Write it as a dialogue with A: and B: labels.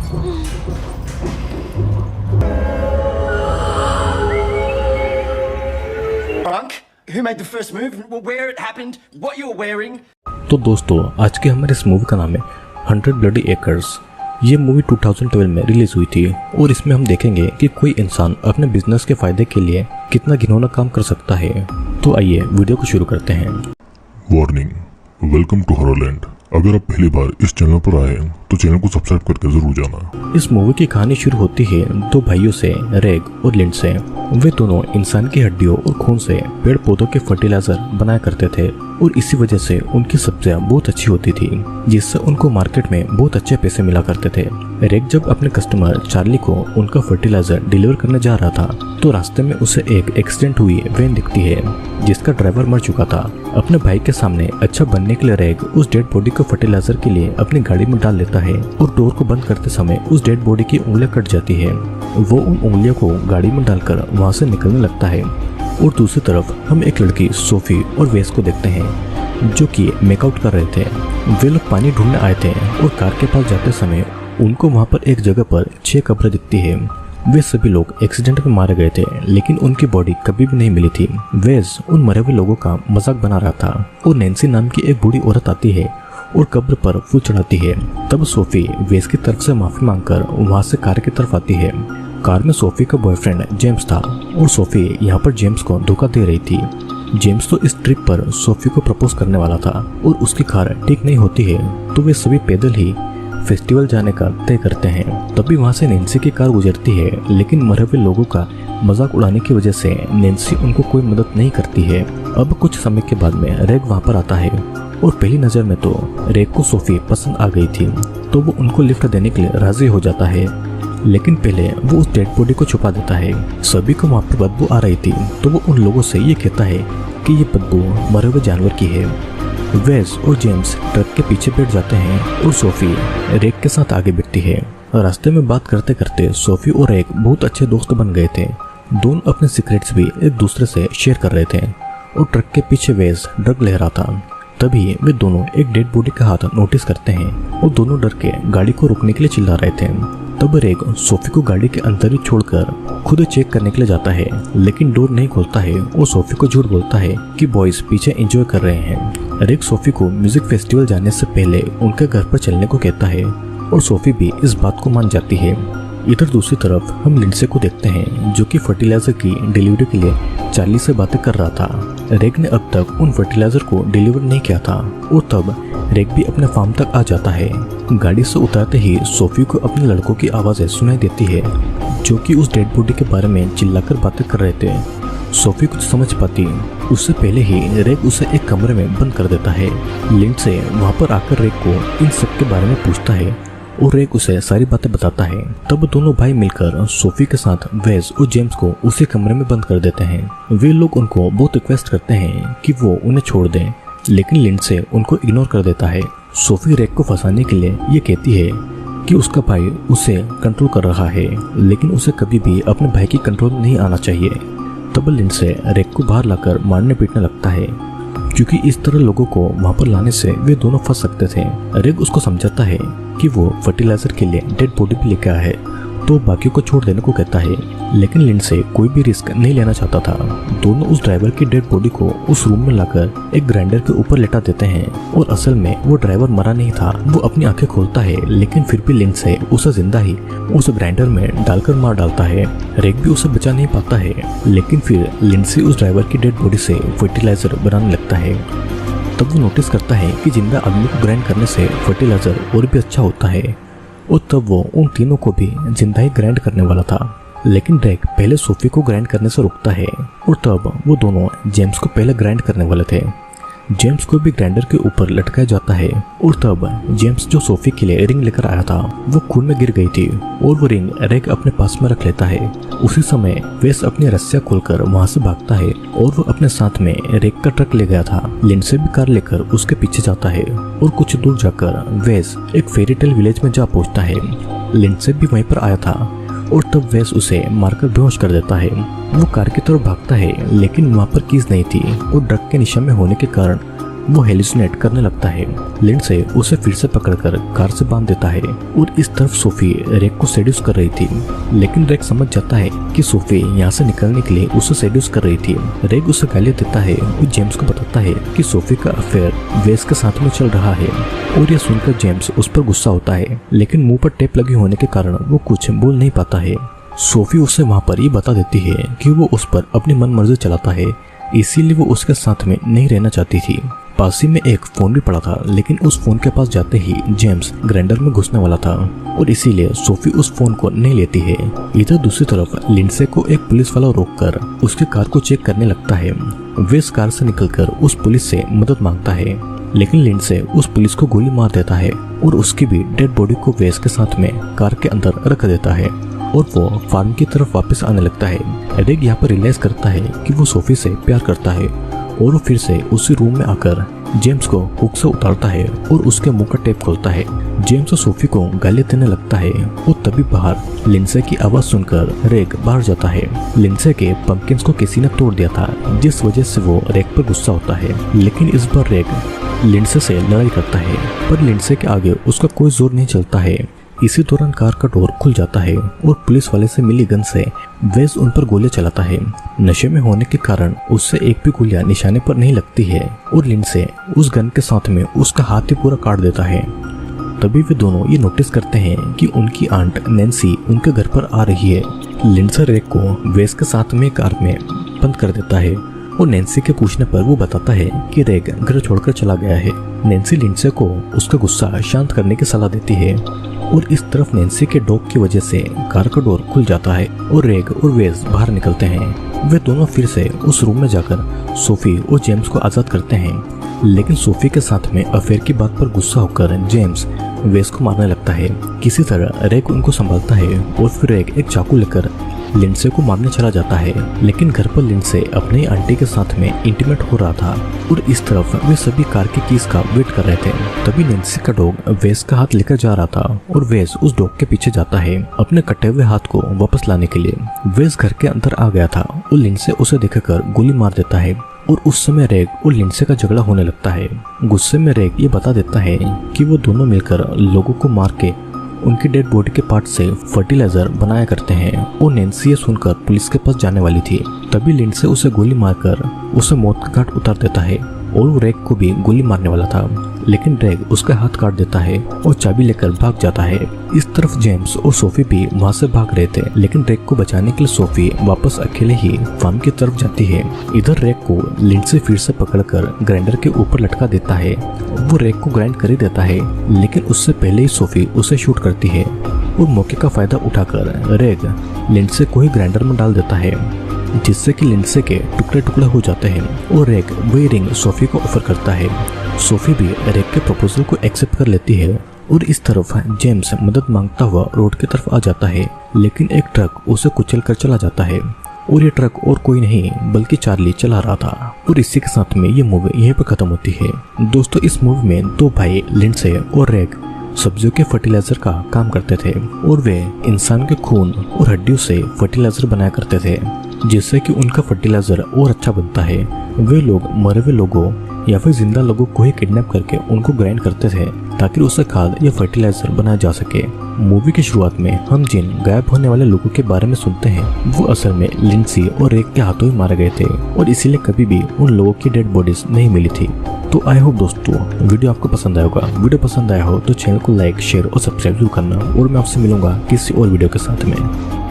A: Drunk? Who made the first move? Where it happened? What you were wearing?
B: तो दोस्तों, आज के हमारे इस मूवी का नाम है 100 ब्लडी एकर्स। ये मूवी 2012 में रिलीज हुई थी और इसमें हम देखेंगे कि कोई इंसान अपने बिजनेस के फायदे के लिए कितना घिनौना काम कर सकता है। तो आइए वीडियो को शुरू करते हैं।
C: Warning, welcome to Horrorland. अगर आप पहली बार इस चैनल पर आए हैं तो चैनल को सब्सक्राइब करके जरूर जाना।
B: इस मूवी की कहानी शुरू होती है दो भाइयों से, रेग और लिंड से। वे दोनों इंसान की हड्डियों और खून से पेड़ पौधों के फर्टिलाइजर बनाया करते थे और इसी वजह से उनकी सब्जियां बहुत अच्छी होती थी, जिससे उनको मार्केट में बहुत अच्छे पैसे मिला करते थे। रेग जब अपने कस्टमर चार्ली को उनका फर्टिलाइजर डिलीवर करने जा रहा था तो रास्ते में उसे एक एक्सीडेंट हुई वैन दिखती है जिसका ड्राइवर मर चुका था। अपने भाई के सामने अच्छा बनने के लिए रेग उस डेड बॉडी को फर्टिलाइजर के लिए अपनी गाड़ी में डाल लेता है और डोर को बंद करते समय उस डेड बॉडी की उंगलियां कट जाती है। वो उन उंगलियों को गाड़ी में डालकर वहां से निकलने लगता है। और दूसरी तरफ हम एक लड़की सोफी और वेस को देखते हैं जो कि मेकआउट कर रहे थे। वे लोग पानी ढूंढने आए थे और कार के पास जाते समय उनको वहां पर एक जगह पर 6 कब्रें दिखती है। वे सभी लोग एक्सीडेंट में मारे गए थे लेकिन उनकी बॉडी कभी भी नहीं मिली थी। वेस उन मरे हुए लोगों का मजाक बना रहा था और नैन्सी नाम की एक बूढ़ी औरत आती है और कब्र पर फूल चढ़ाती है। तब सोफी वेस की तरफ से माफी मांगकर वहां से कार की तरफ आती है। कार में सोफी का बॉयफ्रेंड जेम्स था और सोफी यहाँ पर जेम्स को धोखा दे रही थी। जेम्स तो इस ट्रिप पर सोफी को प्रपोज करने वाला था और उसकी कार ठीक नहीं होती है तो वे सभी पैदल ही फेस्टिवल जाने का तय करते हैं। तभी वहां से नैन्सी की कार गुजरती है लेकिन मरे हुए लोगों का मजाक उड़ाने की वजह से नैन्सी उनको कोई मदद नहीं करती है। अब कुछ समय के बाद में रेग वहां पर आता है और पहली नजर में तो रेग को सोफी पसंद आ गई थी तो वो उनको लिफ्ट देने के लिए राजी हो जाता है, लेकिन पहले वो उस डेड बॉडी को छुपा देता है। सभी को वहाँ पर बदबू आ रही थी तो वो उन लोगों से ये कहता है कि ये बदबू मरे हुए जानवर की है। वेस और जेम्स ट्रक के पीछे बैठ जाते हैं और सोफी रेग के साथ आगे बैठती है। रास्ते में बात करते करते सोफी और रेग बहुत अच्छे दोस्त बन गए थे। दोनों अपने सीक्रेट्स भी एक दूसरे से शेयर कर रहे थे और ट्रक के पीछे वेस ड्रग ले रहा था। तभी वे दोनों एक डेड बॉडी का हाथ नोटिस करते हैं और दोनों डर के गाड़ी को रोकने के लिए चिल्ला रहे थे। तब रेग सोफी को गाड़ी के अंदर ही छोड़कर खुद चेक करने के लिए जाता है लेकिन डोर नहीं खोलता है और सोफी को झूठ बोलता है कि बॉयज पीछे एंजॉय कर रहे हैं। रेग सोफी को म्यूजिक फेस्टिवल जाने से पहले उनके घर पर चलने को कहता है और सोफी भी इस बात को मान जाती है। इधर दूसरी तरफ हम लिंडसे को देखते हैं जो कि फर्टिलाइजर की डिलीवरी के लिए चार्ली से बातें कर रहा था। रेग ने अब तक उन फर्टिलाइजर को डिलीवर नहीं किया था और तब रेग भी अपने फार्म तक आ जाता है। गाड़ी से उतरते ही सोफी को अपने लड़कों की आवाजें सुनाई देती है जो कि उस डेड बॉडी के बारे में चिल्लाकर बातें कर रहे थे। सोफी कुछ समझ पाती उससे पहले ही रेग उसे एक कमरे में बंद कर देता है। लिंडसे वहां पर आकर रेग को इन सब के बारे में पूछता है और रेग उसे सारी बातें बताता है। तब दोनों भाई मिलकर सोफी के साथ वेस और जेम्स को उसी कमरे में बंद कर देते हैं। वे लोग उनको बहुत रिक्वेस्ट करते हैं कि वो उन्हें छोड़ दें लेकिन लिंडसे उनको इग्नोर कर देता है। सोफी रेग को फंसाने के लिए ये कहती है कि उसका भाई उसे कंट्रोल कर रहा है लेकिन उसे कभी भी अपने भाई की कंट्रोल नहीं आना चाहिए। तब लिंडसे रेग को बाहर लाकर मारने पीटने लगता है क्योंकि इस तरह लोगों को वहां पर लाने से वे दोनों फंस सकते थे। रेग उसको समझाता है कि वो फर्टिलाइजर के लिए डेड बॉडी भी लेकर आया है तो बाकियों को छोड़ देने को कहता है लेकिन लिंडसे कोई भी रिस्क नहीं लेना चाहता था। दोनों उस ड्राइवर की डेड बॉडी को उस रूम में लाकर एक ग्राइंडर के ऊपर लेटा देते हैं और असल में वो ड्राइवर मरा नहीं था। वो अपनी आंखें खोलता है लेकिन फिर भी लिंडसे उसे जिंदा ही उस ग्राइंडर में डालकर मार डालता है। रेग भी उसे बचा नहीं पाता है लेकिन फिर लिंडसे उस ड्राइवर की डेड बॉडी से फर्टिलाइजर बनाने लगता है। तब वो नोटिस करता है कि जिंदा आदमी को ग्राइंड करने से फर्टिलाइजर और भी अच्छा होता है और तब वो उन तीनों को भी जिंदा ही ग्राइंड करने वाला था लेकिन रेग पहले सोफी को ग्राइंड करने से रोकता है और तब वो दोनों जेम्स को पहले ग्राइंड करने वाले थे। जेम्स को भी ग्राइंडर के ऊपर लटकाया जाता है और तब जेम्स जो सोफी के लिए रिंग लेकर आया था वो खून में गिर गई थी और वो रिंग रेग अपने पास में रख लेता है। उसी समय वेस अपनी रस्सियां खोलकर वहां से भागता है और वो अपने साथ में रेग का ट्रक ले गया था। लिंडसे भी कार लेकर उसके पीछे जाता है और कुछ दूर जाकर वेस एक फेरी टेल विलेज में जा पहुंचता है। लिंडसे भी वहीं पर आया था और तब वेस उसे मारकर बेहोश कर देता है। वो कार की तरफ भागता है लेकिन वहां पर कीज नहीं थी और ड्रग के निशा में होने के कारण वो हेलुसिनेट करने लगता है। लिंडसे उसे फिर से पकड़कर कार से बांध देता है और इस तरफ सोफी रेक को सेड्यूस कर रही थी, लेकिन रेक समझ जाता है कि सोफी यहाँ से निकलने के लिए उसे सेड्यूस कर रही थी। रेक उसे गालियां देता है और जेम्स को बताता है कि सोफी का अफेयर वेस के साथ में चल रहा है और यह सुनकर जेम्स उस पर गुस्सा होता है, लेकिन मुंह पर टेप लगी होने के कारण वो कुछ बोल नहीं पाता है। सोफी उसे वहाँ पर ये बता देती है कि वो उस पर अपनी मन मर्जी चलाता है, इसीलिए वो उसके साथ में नहीं रहना चाहती थी। पास ही में एक फोन भी पड़ा था, लेकिन उस फोन के पास जाते ही जेम्स ग्राइंडर में घुसने वाला था और इसीलिए सोफी उस फोन को नहीं लेती है। इधर दूसरी तरफ लिंडसे को एक पुलिस वाला रोककर उसकी कार को चेक करने लगता है। वे इस कार से निकलकर उस पुलिस से मदद मांगता है, लेकिन लिंडसे उस पुलिस को गोली मार देता है और उसकी भी डेड बॉडी को वेस के साथ में कार के अंदर रख देता है और वो फार्म की तरफ वापस आने लगता है। रेग यहाँ पर रियलाइज करता है कि वो सोफी से प्यार करता है और वो फिर से उसी रूम में आकर जेम्स को हुक से उतारता है और उसके मुंह का टेप खोलता है। जेम्स और सोफी को गालियां देने लगता है और तभी बाहर लिंडसे की आवाज सुनकर रेग बाहर जाता है। लिंडसे के पंपकिंस को किसी ने तोड़ दिया था, जिस वजह से वो रेग पर गुस्सा होता है, लेकिन इस बार रेग लिंडसे से लड़ाई करता है, पर लिंडसे के आगे उसका कोई जोर नहीं चलता है। इसी दौरान कार का डोर खुल जाता है और पुलिस वाले से मिली गन से वेस उन पर गोलियां चलाता है। नशे में होने के कारण उससे एक भी गोलियां निशाने पर नहीं लगती है और लिंडसे उस गन के साथ में उसका हाथ ही पूरा काट देता है। तभी वे दोनों ये नोटिस करते हैं कि उनकी आंट नैन्सी उनके घर पर आ रही है। लिंडसे रेग को वेस के साथ में कार में बंद कर देता है और नैन्सी के पूछने पर वो बताता है कि रेग घर छोड़कर चला गया है। नैन्सी लिंडसे को उसका गुस्सा शांत करने की सलाह देती है और इस तरफ नैन्सी के डॉग की वजह से कार का डोर खुल जाता है और रेग और वेस बाहर निकलते हैं। वे दोनों फिर से उस रूम में जाकर सोफी और जेम्स को आजाद करते हैं, लेकिन सोफी के साथ में अफेयर की बात पर गुस्सा होकर जेम्स वेस को मारने लगता है। किसी तरह रेग उनको संभालता है और फिर रेग एक चाकू लेकर लिंडसे को मारने चला जाता है, लेकिन घर पर लिंडसे अपनी आंटी के साथ में इंटीमेट हो रहा था और इस तरफ वे सभी कार की कीज का वेट कर रहे थे। तभी नैन्सी का डॉग वेस का हाथ लेकर जा रहा था और वेस उस डॉग के पीछे जाता है अपने कटे हुए हाथ को वापस लाने के लिए। वेस घर के अंदर आ गया था और लिंडसे उसे देखकर गोली मार देता है और उस समय रेग और लिंडसे का झगड़ा होने लगता है। गुस्से में रेग ये बता देता है कि वो दोनों मिलकर लोगों को मार के उनकी डेड बॉडी के पार्ट से फर्टिलाइजर बनाया करते हैं और नैन्सी ये सुनकर पुलिस के पास जाने वाली थी। तभी लिंडसे उसे गोली मारकर उसे मौत का घाट उतार देता है और वो रेग को भी गोली मारने वाला था, लेकिन रेग उसका हाथ काट देता है और चाबी लेकर भाग जाता है। इस तरफ जेम्स और सोफी भी वहाँ से भाग रहे थे, लेकिन रेग को बचाने के लिए सोफी वापस अकेले ही फार्म की तरफ जाती है। इधर रेग को लिंडसे फिर से पकड़कर ग्राइंडर के ऊपर लटका देता है। वो रेग को ग्राइंड कर ही देता है, लेकिन उससे पहले ही सोफी उसे शूट करती है और मौके का फायदा उठाकर रेग लिंडसे को ही ग्राइंडर में डाल देता है, जिससे कि लिंडसे के टुकड़े टुकड़े हो जाते हैं और रेग वही रिंग सोफी को ऑफर करता है। सोफी भी रेग के प्रपोजल को एक्सेप्ट कर लेती है और इस तरफ जेम्स मदद मांगता हुआ रोड की तरफ आ जाता है, लेकिन एक ट्रक उसे कुचल कर चला जाता है और ये ट्रक और कोई नहीं बल्कि चार्ली चला रहा था। और इसी के साथ में ये मूवी यहीं पर खत्म होती है। दोस्तों, इस मूवी में दो भाई लिंडसे और रेग सब्जियों के फर्टिलाइजर का काम करते थे और वे इंसान के खून और हड्डियों से फर्टिलाइजर बनाया करते थे, जिससे कि उनका फर्टिलाइजर और अच्छा बनता है। वे लोग मरे हुए लोगों या फिर जिंदा लोगों को ही किडनैप करके उनको ग्राइंड करते थे ताकि उससे खाद या फर्टिलाइजर बनाया जा सके। मूवी की शुरुआत में हम जिन गायब होने वाले लोगों के बारे में सुनते हैं वो असल में लिंडसी और रेग के हाथों ही मारे गए थे और इसीलिए कभी भी उन लोगों की डेड बॉडीज नहीं मिली थी। तो आई होप दोस्तों वीडियो आपको पसंद आया होगा। वीडियो पसंद आया हो तो चैनल को लाइक, शेयर और सब्सक्राइब जरूर करना और मैं आपसे मिलूंगा किसी और वीडियो के साथ में।